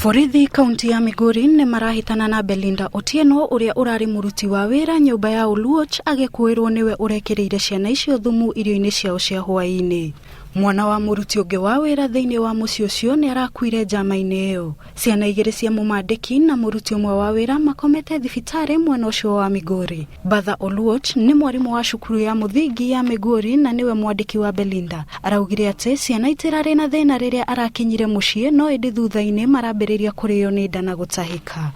Borithi kaunti ya Migori ne marahitana na Belinda Otieno uria urari muruti wa wira nyumba ya Oluoch agikuirwo niwe urekiriire ciana icio thumu irio-ini ciao cia hwaini. Mwana wa muruti ungi wa wira thiini wa mucii ucio ni arakuire njama-ini iyo. Ciana igiri cia mumandiki na muruti umwe wa wira makomete thibitari mwena ucio wa Migori. Batha Oluoch ni mwarimu wa cukuru ya muthingi ya Migori na niwe mwandiki wa Belinda. Araugire ati ciana itirari na thina riria arakinyire mucii no indi thutha-ini marambiriria kurio ni nda na gutahika.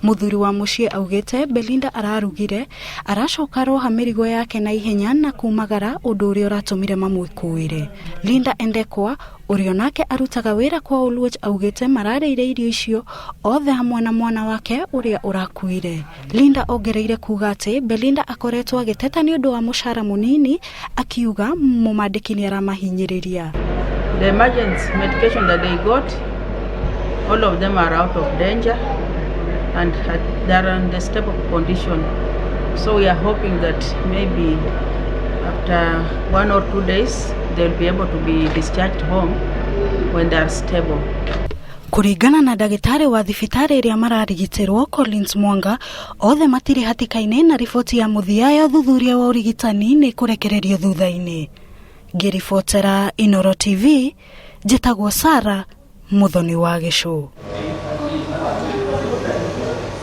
Muthuri wa mucii augite Belinda ararugire aracoka roha mirigo yake na ihenya na kumagara undu uria uratumire mamwikuire. Linda Endekwa urio nake arutaga wira kwa Oluoch augite mararire irio icio othe hamwe na mwana wake uria urakuire. Linda ongereire kuga ati Belinda akoretwo agiteta ni undu wa mushara munini akiuga mumandiki ni aramahinyiriria. The emergency medication that they got, all of them are out of danger and they are in a stable condition. So we are hoping that maybe after 1 or 2 days they will be able to be discharged home when they are stable. Kuringana na ndagitari wa thibitari iria mararigitirwo Collins Mwanga, othe matiri hatikaine na riboti ya muthia ya thuthuria wa urigitani ni kurekererio thutha-ini. Ngiribotera Inoro TV, njitagwo Sara Muthoni wa Gishu.